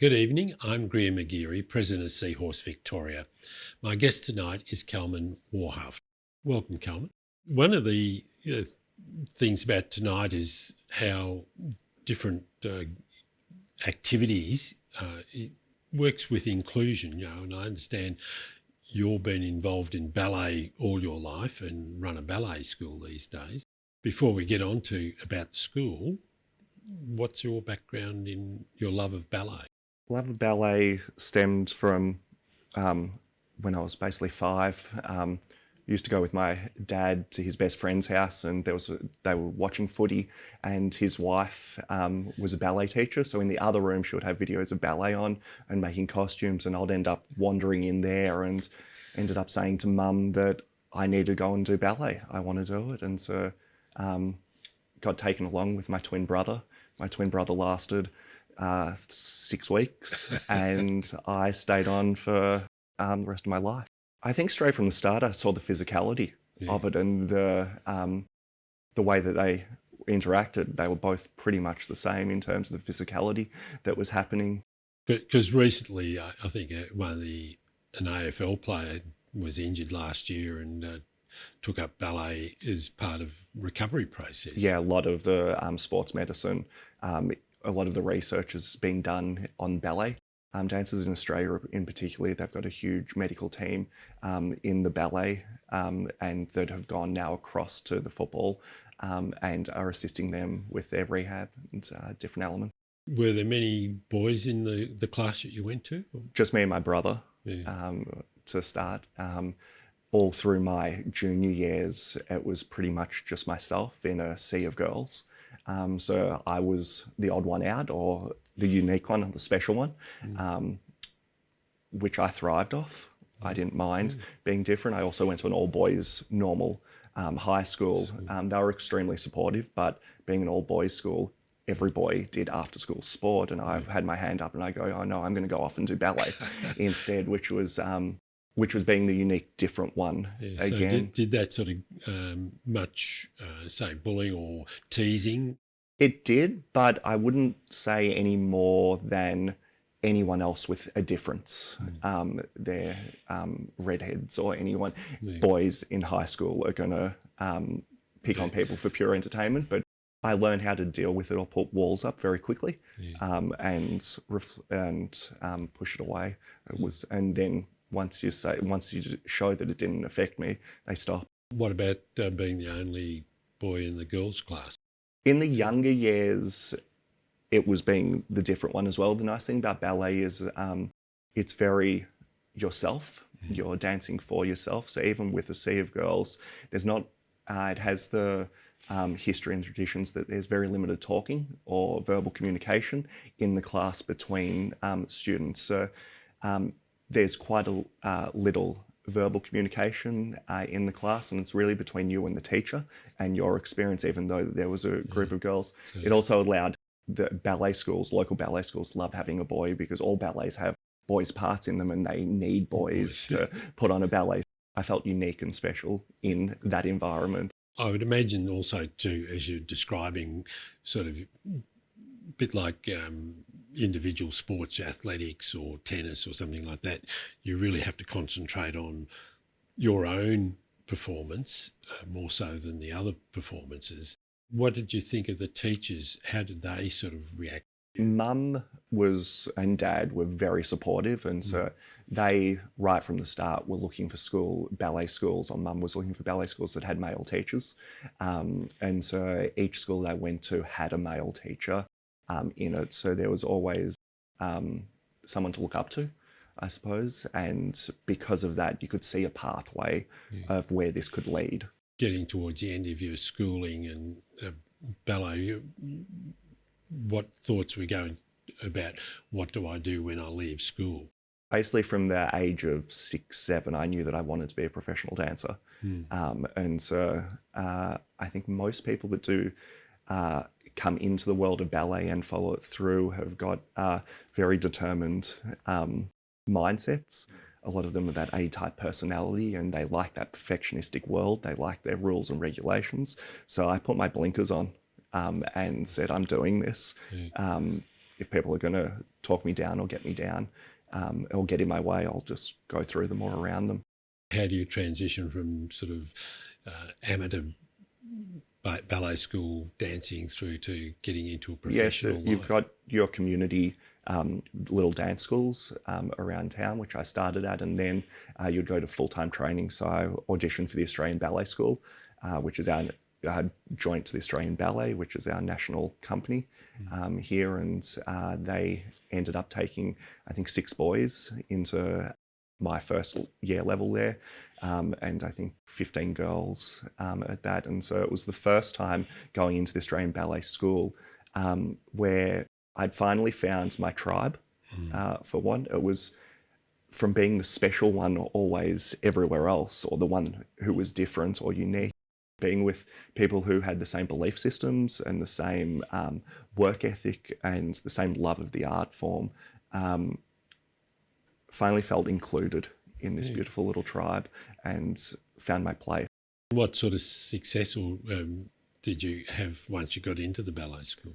Good evening, I'm Greer, President of Seahorse Victoria. My guest tonight is Kalman Warhaft. Welcome, Kalman. One of the things about tonight is how different activities it works with inclusion, and I understand you've been involved in ballet all your life and run a ballet school these days. Before we get on to about the school, what's your background in your love of ballet? Love of ballet stemmed from when I was basically 5. Used to go with my dad to his best friend's house, and they were watching footy, and his wife was a ballet teacher. So in the other room, she would have videos of ballet on and making costumes, and I'd end up wandering in there and ended up saying to Mum that I need to go and do ballet. I want to do it, and so got taken along with my twin brother. My twin brother lasted 6 weeks, and I stayed on for the rest of my life. I think straight from the start, I saw the physicality of it, and the way that they interacted. They were both pretty much the same in terms of the physicality that was happening. Because recently, I think an AFL player was injured last year and took up ballet as part of recovery process. Yeah, a lot of the sports medicine, a lot of the research is being done on ballet. Dancers in Australia in particular, they've got a huge medical team in the ballet and that have gone now across to the football and are assisting them with their rehab and different elements. Were there many boys in the class that you went to? Just me and my brother to start. All through my junior years, it was pretty much just myself in a sea of girls. So I was the odd one out, or the unique one, or the special one, which I thrived off. I didn't mind being different. I also went to an all-boys normal high school. They were extremely supportive, but being an all-boys school, every boy did after-school sport, and I had my hand up and I go, oh no, I'm going to go off and do ballet instead, which was being the unique, different one again. So did that sort of much, say, bullying or teasing? It did, but I wouldn't say any more than anyone else with a difference. They're redheads or anyone. Boys in high school are going to pick on people for pure entertainment, but I learned how to deal with it or put walls up very quickly and push it away. And then once you show that it didn't affect me, they stop. What about being the only boy in the girls' class? In the younger years, it was being the different one as well. The nice thing about ballet is it's very yourself. You're dancing for yourself. So even with a sea of girls, there's not. It has the history and traditions that there's very limited talking or verbal communication in the class between students. So there's quite a little verbal communication in the class, and it's really between you and the teacher and your experience, even though there was a group of girls. It also allowed the ballet schools, local ballet schools, love having a boy because all ballets have boys' parts in them and they need boys to put on a ballet. I felt unique and special in that environment. I would imagine also too, as you're describing, sort of a bit like individual sports, athletics or tennis or something like that, you really have to concentrate on your own performance more so than the other performances. What did you think of the teachers? How did they sort of react? Mum and Dad were very supportive, and so they, right from the start, were looking for ballet schools, or Mum was looking for ballet schools that had male teachers. And so each school they went to had a male teacher in it. So there was always someone to look up to, I suppose. And because of that, you could see a pathway of where this could lead. Getting towards the end of your schooling and ballet, what thoughts were going about what do I do when I leave school? Basically from the age of 6, 7, I knew that I wanted to be a professional dancer. And so I think most people that do come into the world of ballet and follow it through have got very determined mindsets. A lot of them are that A-type personality, and they like that perfectionistic world. They like their rules and regulations. So I put my blinkers on and said, I'm doing this. if people are going to talk me down or get me down or get in my way, I'll just go through them or around them. How do you transition from sort of amateur ballet school dancing through to getting into a professional life? You've got your community little dance schools around town, which I started at, and then you'd go to full-time training. So I auditioned for the Australian Ballet School, which is our joint to the Australian Ballet, which is our national company here, and they ended up taking, I think, 6 boys into my first year level there, and I think 15 girls at that. And so it was the first time going into the Australian Ballet School where I'd finally found my tribe. For one, it was from being the special one always everywhere else, or the one who was different or unique, being with people who had the same belief systems and the same work ethic and the same love of the art form. Finally felt included in this beautiful little tribe and found my place. What sort of success did you have once you got into the ballet school?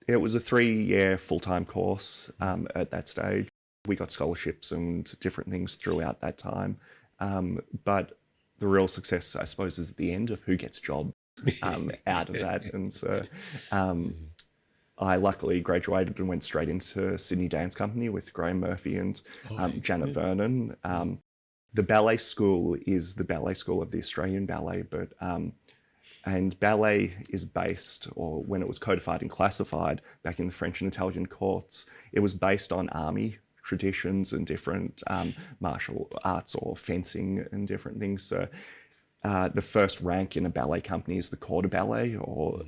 It was a 3-year full-time course at that stage. We got scholarships and different things throughout that time. But the real success, I suppose, is at the end of who gets jobs out of that. And so I luckily graduated and went straight into Sydney Dance Company with Graham Murphy and Janet Vernon. The ballet school is the ballet school of the Australian Ballet, but and ballet is based, or when it was codified and classified back in the French and Italian courts, it was based on army traditions and different martial arts or fencing and different things. So the first rank in a ballet company is the corps de ballet, or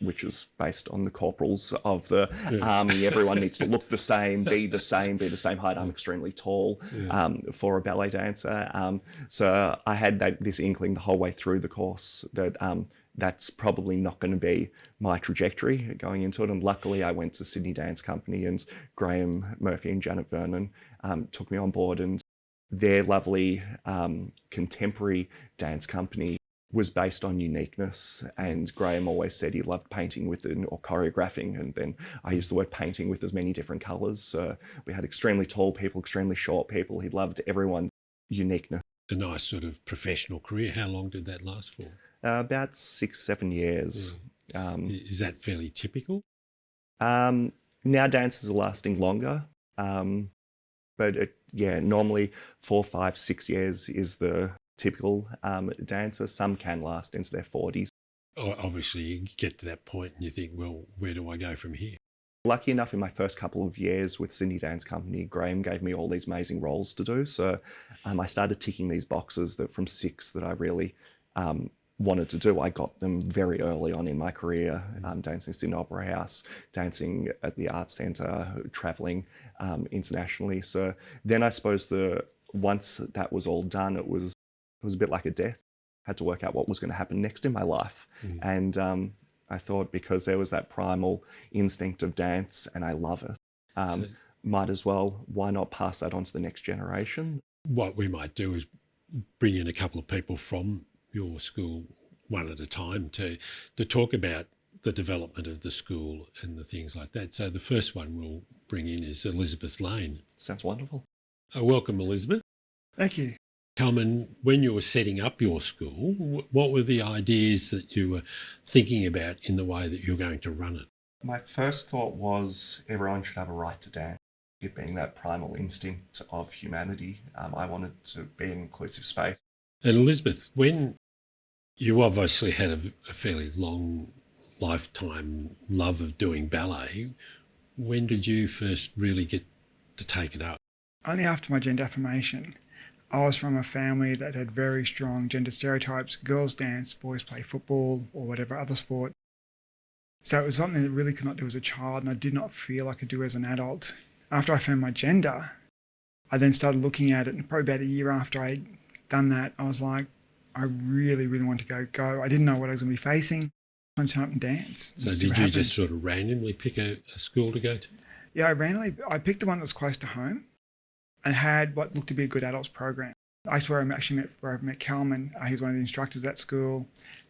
which is based on the corporals of the army. Everyone needs to look the same, be the same height. I'm extremely tall for a ballet dancer. So I had this inkling the whole way through the course that that's probably not going to be my trajectory going into it. And luckily I went to Sydney Dance Company, and Graham Murphy and Janet Vernon took me on board, and their lovely contemporary dance company was based on uniqueness. And Graham always said he loved painting with or choreographing, and then I used the word painting with as many different colours. We had extremely tall people, extremely short people. He loved everyone's uniqueness. A nice sort of professional career. How long did that last for? About 6-7 years. Is that fairly typical? Now dances are lasting longer. But normally 4, 5, 6 years is the typical dancer. Some can last into their 40s. Obviously, you get to that point and you think, well, where do I go from here? Lucky enough, in my first couple of years with Sydney Dance Company, Graham gave me all these amazing roles to do. So I started ticking these boxes that from 6 that I really wanted to do. I got them very early on in my career, dancing Sydney Opera House, dancing at the Arts Centre, travelling internationally. So then I suppose once that was all done, it was a bit like a death. I had to work out what was going to happen next in my life. And I thought, because there was that primal instinct of dance and I love it, might as well, why not pass that on to the next generation? What we might do is bring in a couple of people from your school one at a time to talk about the development of the school and the things like that. So the first one we'll bring in is Elizabeth Lane. Sounds wonderful. Welcome, Elizabeth. Thank you. Kalman, when you were setting up your school, what were the ideas that you were thinking about in the way that you're going to run it? My first thought was everyone should have a right to dance. It being that primal instinct of humanity, I wanted to be an inclusive space. And Elizabeth, when you obviously had a fairly long lifetime love of doing ballet, when did you first really get to take it up? Only after my gender affirmation. I was from a family that had very strong gender stereotypes. Girls dance, boys play football or whatever other sport. So it was something that I really could not do as a child, and I did not feel I could do as an adult. After I found my gender, I then started looking at it, and probably about a year after I'd done that, I was like, I really, really want to go. I didn't know what I was going to be facing. I wanted to turn up and dance. So did you just sort of randomly pick a school to go to? Yeah, I picked the one that was close to home and had what looked to be a good adults program. I swear where I met Kalman. He was one of the instructors at school.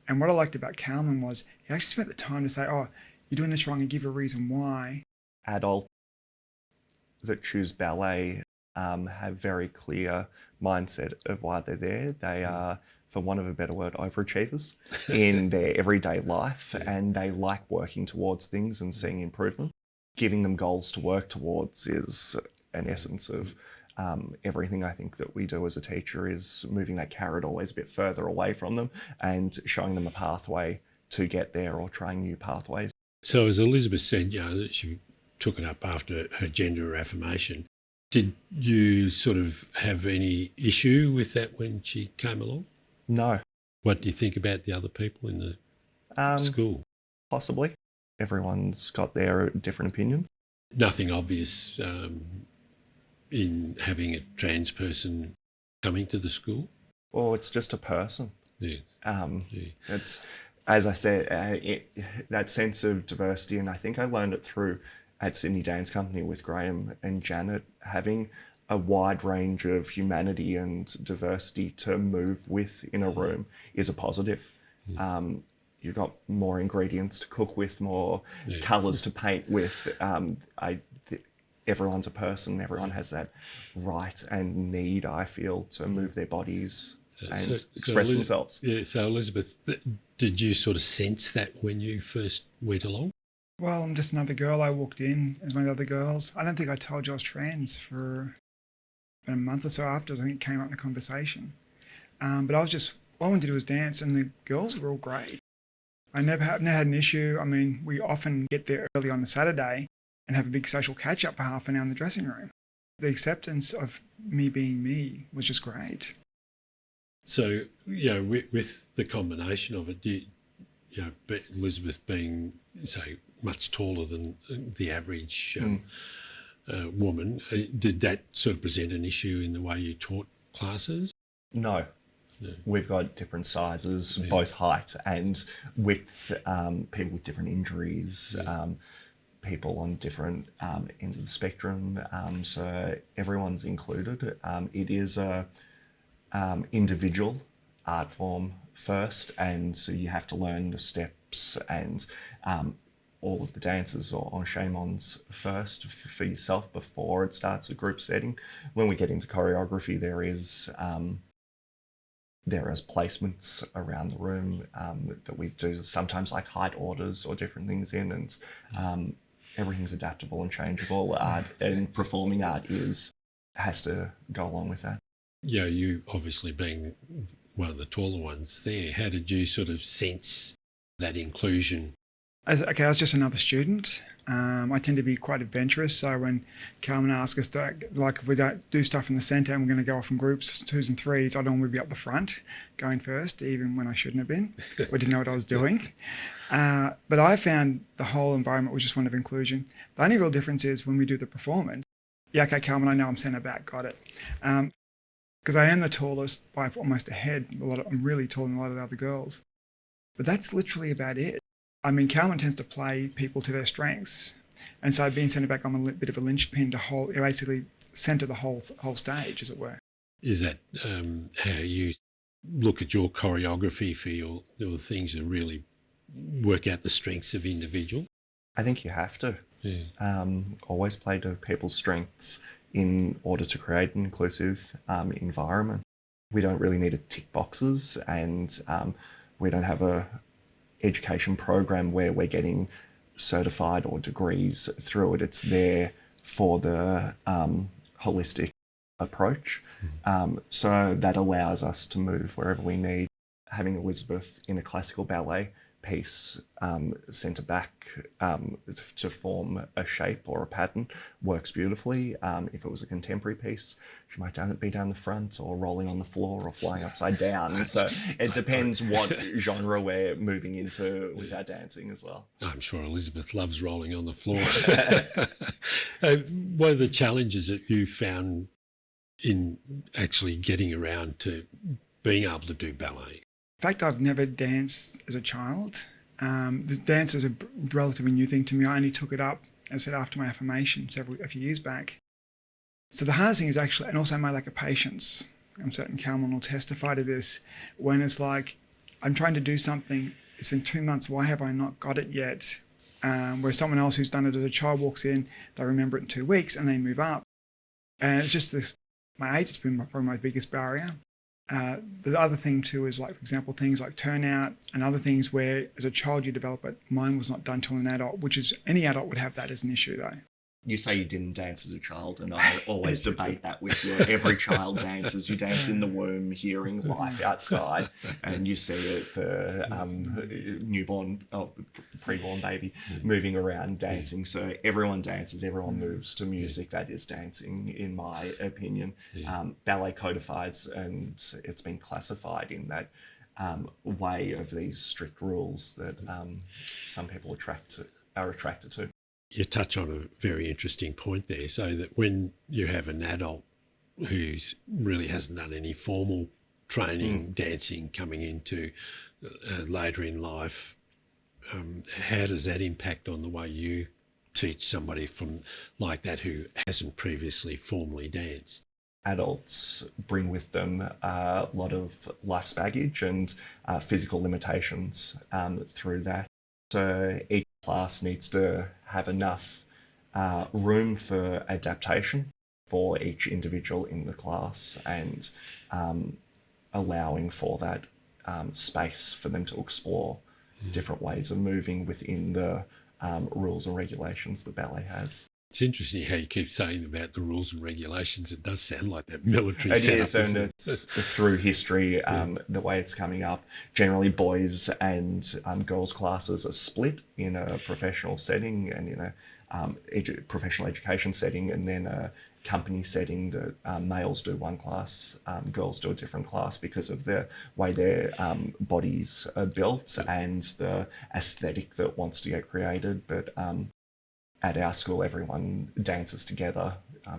And what I liked about Kalman was he actually spent the time to say, oh, you're doing this wrong, and give a reason why. adults that choose ballet have very clear mindset of why they're there. They are, for want of a better word, overachievers in their everyday life, and they like working towards things and seeing improvement. Giving them goals to work towards is an essence of everything I think that we do as a teacher, is moving that carrot always a bit further away from them and showing them a pathway to get there, or trying new pathways. So as Elizabeth said, that she took it up after her gender affirmation. Did you sort of have any issue with that when she came along? No. What do you think about the other people in the school? Possibly. Everyone's got their different opinions. Nothing obvious in having a trans person coming to the school? Well, it's just a person. Yeah. It's, as I said, that sense of diversity, and I think I learned it through at Sydney Dance Company with Graham and Janet, having a wide range of humanity and diversity to move with in a room is a positive. You've got more ingredients to cook with, more colours to paint with. Everyone's a person. Everyone has that right and need, I feel, to move their bodies and express themselves. Yeah. So Elizabeth, did you sort of sense that when you first went along? Well, I'm just another girl. I walked in as one of the other girls. I don't think I told you I was trans for about a month or so after. I think it came up in the conversation. But I was just, all I wanted to do was dance, and the girls were all great. I never had an issue. I mean, we often get there early on a Saturday and have a big social catch-up for half an hour in the dressing room. The acceptance of me being me was just great. So, with the combination of it, Elizabeth being, say, much taller than the average woman, did that sort of present an issue in the way you taught classes? No. We've got different sizes, both height and width, people with different injuries, people on different ends of the spectrum, so everyone's included. It is a individual art form first, and so you have to learn the steps and all of the dances or enchaînements first for yourself before it starts a group setting. When we get into choreography, there is placements around the room that we do, sometimes like height orders or different things in, and everything's adaptable and changeable. Art and performing art has to go along with that. Yeah, you obviously being one of the taller ones there, how did you sort of sense that inclusion? I was just another student. I tend to be quite adventurous, so when Kalman asked us to, if we don't do stuff in the centre and we're going to go off in groups, 2s and 3s, I don't want to be up the front, going first, even when I shouldn't have been, or didn't know what I was doing. But I found the whole environment was just one of inclusion. The only real difference is when we do the performance, Kalman, I know I'm centre back, got it. Because I am the tallest by almost a head. I'm really taller than a lot of the other girls. But that's literally about it. I mean, Kalman tends to play people to their strengths. And so being centre back, I'm a bit of a linchpin to basically centre the whole stage, as it were. Is that how you look at your choreography for your things to really work out the strengths of individual? I think you have to. Always play to people's strengths in order to create an inclusive environment. We don't really need to tick boxes, and we don't have a education program where we're getting certified or degrees through it. It's there for the holistic approach. So that allows us to move wherever we need. Having Elizabeth in a classical ballet piece centre back to form a shape or a pattern works beautifully. If it was a contemporary piece, she might be down the front or rolling on the floor or flying upside down. So it depends what genre we're moving into with our dancing as well. I'm sure Elizabeth loves rolling on the floor. What are the challenges that you found in actually getting around to being able to do ballet? In fact, I've never danced as a child. The dance is a relatively new thing to me. I only took it up, as I said, after my affirmation a few years back. So the hardest thing is actually, and also my lack of patience. I'm certain Kalman will testify to this, when it's like, I'm trying to do something, it's been 2 months, why have I not got it yet? Whereas someone else who's done it as a child walks in, they remember it in 2 weeks and they move up. And it's just this, my age has been probably my biggest barrier. The other thing too is, like, for example, things like turnout and other things where as a child you develop it. Mine was not done till an adult, which is, any adult would have that as an issue though. You say you didn't dance as a child, and I always debate that with you. Every child dances. You dance in the womb, hearing life outside, and you see the newborn, preborn baby moving around dancing. So everyone dances, everyone moves to music. That is dancing, in my opinion. Ballet codifies, and it's been classified in that way of these strict rules that some people are attracted to. You touch on a very interesting point there, so that when you have an adult who really hasn't done any formal training, dancing, coming into later in life, how does that impact on the way you teach somebody from like that who hasn't previously formally danced? Adults bring with them a lot of life's baggage and physical limitations through that. So each class needs to have enough room for adaptation for each individual in the class, and allowing for that space for them to explore different ways of moving within the rules and regulations that ballet has. It's interesting how you keep saying about the rules and regulations. It does sound like that military It setup. is, and it's through history, the way it's coming up. Generally, boys and girls' classes are split in a professional setting and in a professional education setting, and then a company setting that males do one class, girls do a different class, because of the way their bodies are built and the aesthetic that wants to get created. But at our school, everyone dances together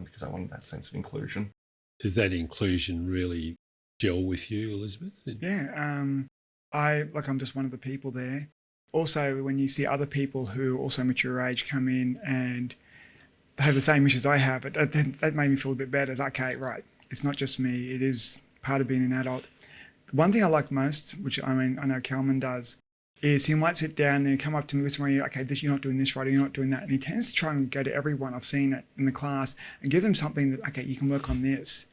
because I wanted that sense of inclusion. Does that inclusion really gel with you, Elizabeth? Yeah, I'm just one of the people there. Also, when you see other people who also mature age come in and they have the same issues I have, that made me feel a bit better. Okay, right, it's not just me, it is part of being an adult. One thing I like most, which I know Kalman does, is he might sit down and come up to me with somebody, okay, you're not doing this right, or you're not doing that. And he tends to try and go to everyone, I've seen it in the class, and give them something that, okay, you can work on this.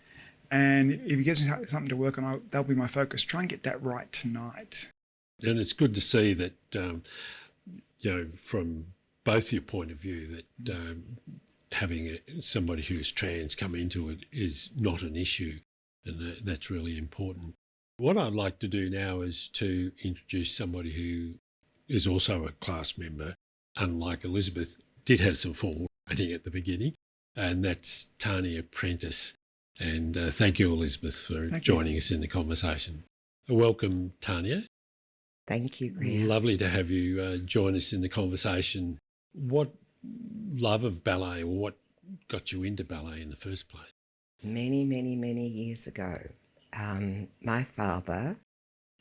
And if he gives me something to work on, that'll be my focus. Try and get that right tonight. And it's good to see that, from both your point of view, that having somebody who's trans come into it is not an issue, and that's really important. What I'd like to do now is to introduce somebody who is also a class member, unlike Elizabeth, did have some formal training at the beginning, and that's Tania Prentice. And thank you, Elizabeth, for joining us in the conversation. Welcome, Tania. Thank you, Greer. Lovely to have you join us in the conversation. What love of ballet, or what got you into ballet in the first place? Many, many, many years ago, my father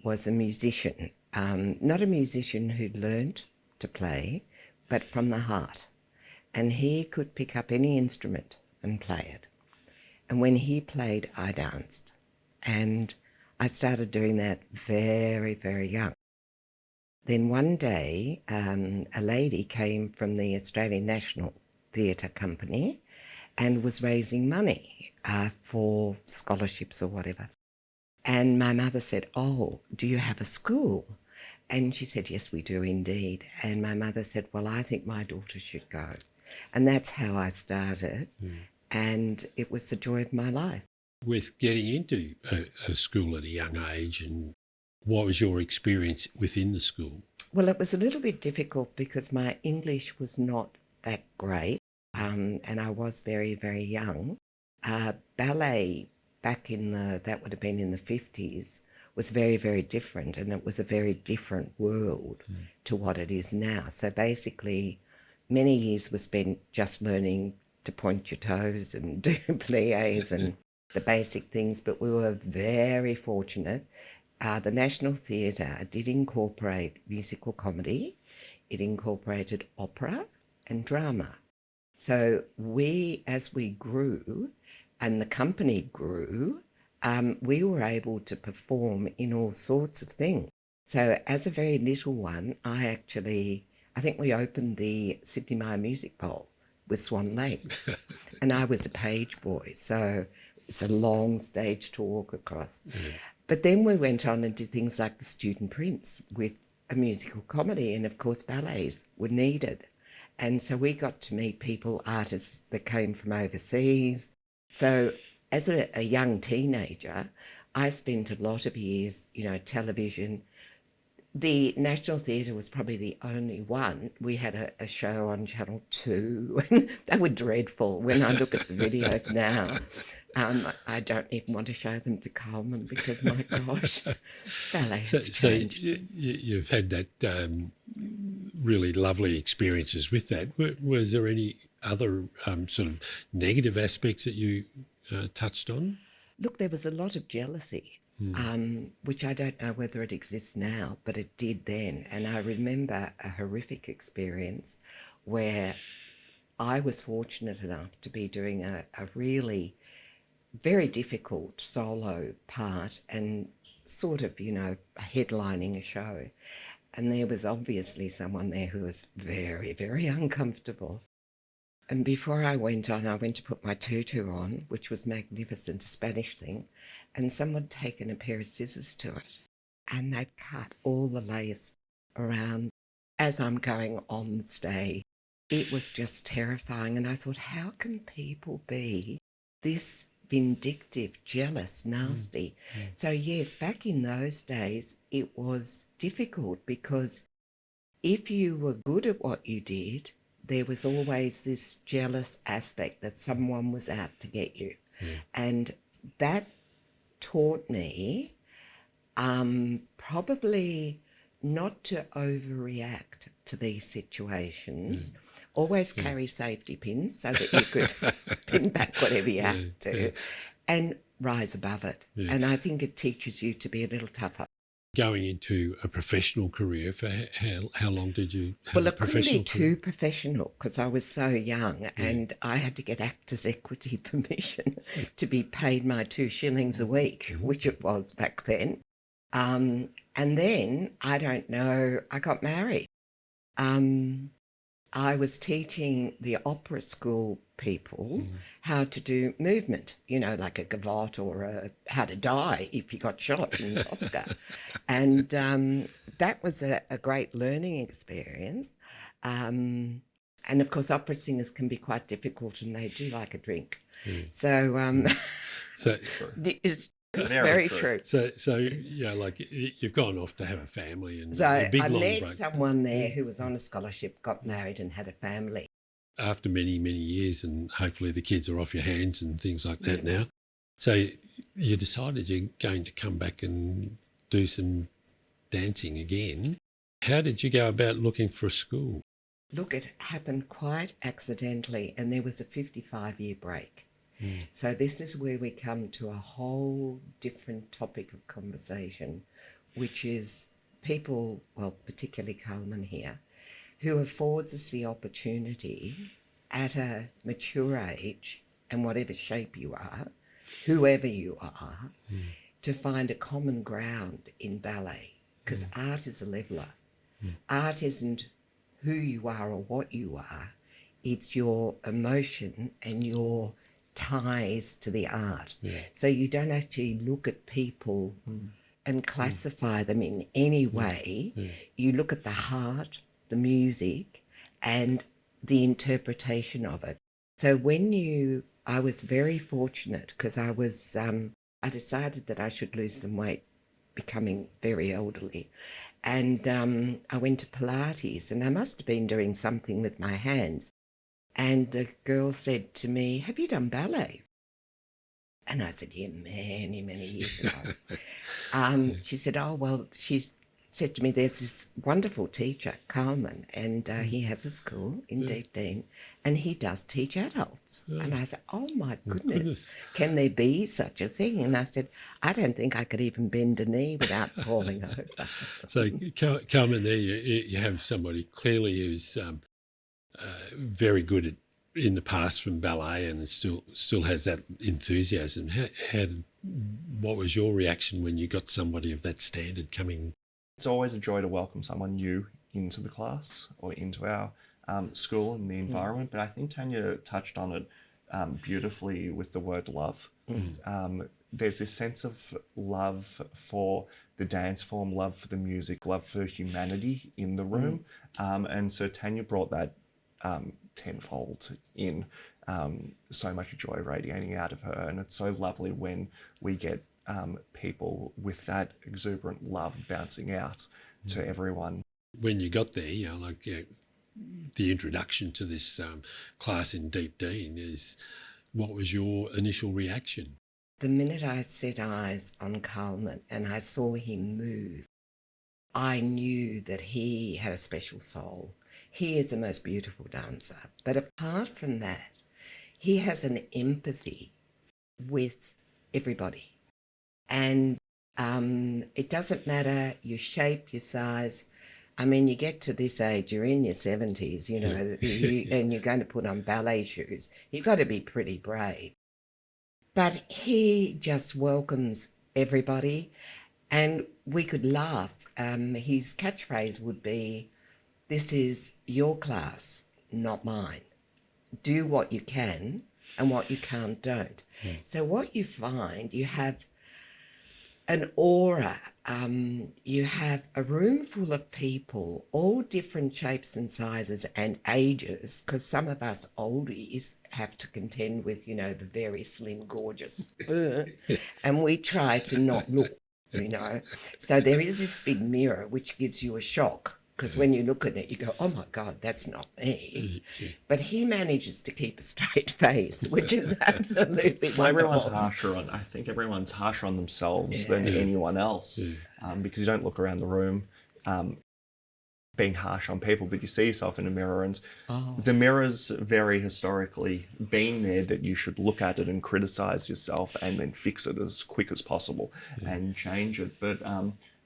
was a musician, not a musician who learnt to play, but from the heart. And he could pick up any instrument and play it. And when he played, I danced. And I started doing that very, very young. Then one day, a lady came from the Australian National Theatre Company and was raising money for scholarships or whatever. And my mother said, "Oh, do you have a school?" And she said, "Yes, we do indeed." And my mother said, "Well, I think my daughter should go." And that's how I started. And it was the joy of my life. With getting into a school at a young age, and what was your experience within the school? Well, it was a little bit difficult because my English was not that great, and I was very, very young. Ballet back that would have been in the 50s, was very, very different, and it was a very different world to what it is now. So basically, many years were spent just learning to point your toes and do pliés and the basic things, but we were very fortunate. The National Theatre did incorporate musical comedy. It incorporated opera and drama. So as we grew and the company grew, we were able to perform in all sorts of things. So as a very little one, I I think we opened the Sydney Mire Music Bowl with Swan Lake, and I was a page boy, so it's a long stage to walk across. But then we went on and did things like the Student Prince with a musical comedy, and of course ballets were needed. And so we got to meet people, artists that came from overseas. So as a young teenager, I spent a lot of years, television. The National Theatre was probably the only one. We had a show on Channel 2, and they were dreadful. When I look at the videos now, I don't even want to show them to Kalman because, my gosh, ballet has changed. So you've had that really lovely experiences with that. Was there any other sort of negative aspects that you touched on? Look, there was a lot of jealousy. Which I don't know whether it exists now, but it did then. And I remember a horrific experience where I was fortunate enough to be doing a really very difficult solo part and sort of, headlining a show. And there was obviously someone there who was very, very uncomfortable. And before I went on, I went to put my tutu on, which was magnificent, a Spanish thing, and someone had taken a pair of scissors to it, and they'd cut all the lace around as I'm going on stage. It was just terrifying, and I thought, how can people be this vindictive, jealous, nasty? So yes, back in those days, it was difficult because if you were good at what you did, there was always this jealous aspect that someone was out to get you. And that taught me probably not to overreact to these situations. Always carry safety pins so that you could pin back whatever you have to and rise above it. And I think it teaches you to be a little tougher. Going into a professional career, for how long did you have Well, a it couldn't professional be too professional because I was so young and I had to get Actors Equity permission to be paid my 2 shillings a week, which it was back then. And then, I don't know, I got married. I was teaching the opera school people how to do movement, like a gavotte or how to die if you got shot in the Oscar. And that was a great learning experience. And of course, opera singers can be quite difficult and they do like a drink. So it's very true. So like you've gone off to have a family and So a big I long met break. someone there who was on a scholarship, got married and had a family. After many, many years, and hopefully the kids are off your hands and things like that now. So you decided you're going to come back and do some dancing again. How did you go about looking for a school? Look, it happened quite accidentally and there was a 55-year break. So this is where we come to a whole different topic of conversation, which is people, well, particularly Kalman here, who affords us the opportunity at a mature age, and whatever shape you are, whoever you are, to find a common ground in ballet. Because art is a leveller. Art isn't who you are or what you are. It's your emotion and your ties to the art. So you don't actually look at people and classify them in any way. You look at the heart, the music, and the interpretation of it. So I was very fortunate because I decided that I should lose some weight, becoming very elderly. And I went to Pilates and I must have been doing something with my hands. And the girl said to me, "Have you done ballet?" And I said, "Yeah, many, many years ago." She said, "Oh, well," she said to me, "there's this wonderful teacher, Kalman, and he has a school in Deep Dean, and he does teach adults." And I said, "Oh, my goodness, can there be such a thing?" And I said, "I don't think I could even bend a knee without falling over." So, Kalman, there you have somebody clearly who's very good in the past from ballet and still has that enthusiasm. What was your reaction when you got somebody of that standard coming? It's always a joy to welcome someone new into the class or into our school and the environment. But I think Tanya touched on it beautifully with the word love. There's this sense of love for the dance form, love for the music, love for humanity in the room. And so Tanya brought that tenfold in. So much joy radiating out of her. And it's so lovely when we get people with that exuberant love bouncing out to everyone. When you got there, the introduction to this class in Deep Dean is, what was your initial reaction? The minute I set eyes on Kalman and I saw him move, I knew that he had a special soul. He is the most beautiful dancer. But apart from that, he has an empathy with everybody. And it doesn't matter your shape, your size. I mean, you get to this age, you're in your 70s, and you're going to put on ballet shoes. You've got to be pretty brave. But he just welcomes everybody, and we could laugh. His catchphrase would be, "This is your class, not mine. Do what you can, and what you can't, don't." So what you find, you have an aura, you have a room full of people, all different shapes and sizes and ages, because some of us oldies have to contend with, the very slim, gorgeous, and we try to not look, So there is this big mirror which gives you a shock, because when you look at it, you go, "Oh my God, that's not me." But he manages to keep a straight face, which is absolutely Well, everyone's wonderful. I think everyone's harsher on themselves than anyone else, because you don't look around the room being harsh on people, but you see yourself in a mirror, and the mirror's very historically been there that you should look at it and criticize yourself and then fix it as quick as possible and change it. But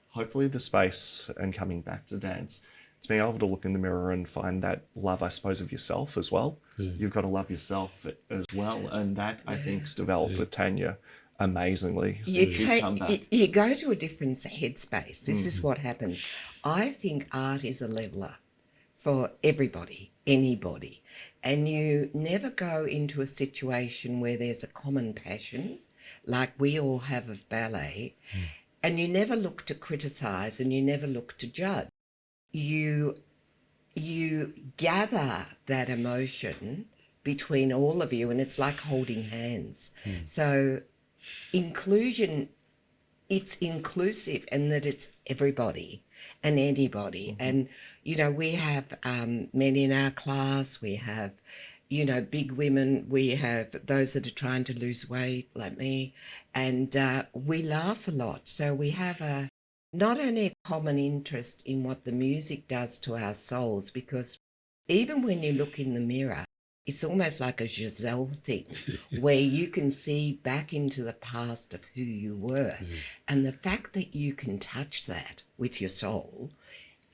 hopefully the space, and coming back to dance, it's being able to look in the mirror and find that love, I suppose, of yourself as well. You've got to love yourself as well. And that, I think, is developed with Tanya amazingly. You go to a different headspace. This is what happens. I think art is a leveler for everybody, anybody. And you never go into a situation where there's a common passion, like we all have of ballet, and you never look to criticise and you never look to judge. You gather that emotion between all of you, and it's like holding hands. So inclusion, it's inclusive, and that it's everybody and anybody. And, we have men in our class, we have, big women, we have those that are trying to lose weight like me, and we laugh a lot. So we have not only a common interest in what the music does to our souls, because even when you look in the mirror, it's almost like a Giselle thing where you can see back into the past of who you were. And the fact that you can touch that with your soul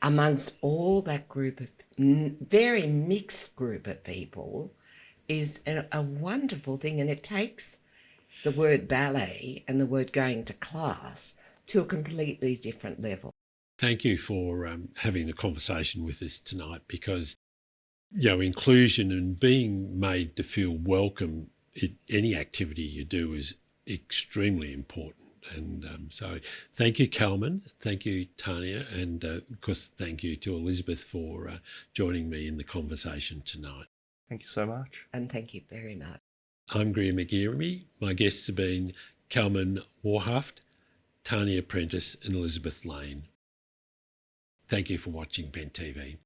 amongst all that group of very mixed group of people is a wonderful thing. And it takes the word ballet and the word going to class to a completely different level. Thank you for having a conversation with us tonight, because inclusion and being made to feel welcome in any activity you do is extremely important. And so thank you, Kalman. Thank you, Tanya. And of course, thank you to Elizabeth for joining me in the conversation tonight. Thank you so much. And thank you very much. I'm Greer McGeary. My guests have been Kalman Warhaft, Tanya Prentice and Elizabeth Lane. Thank you for watching Ben TV.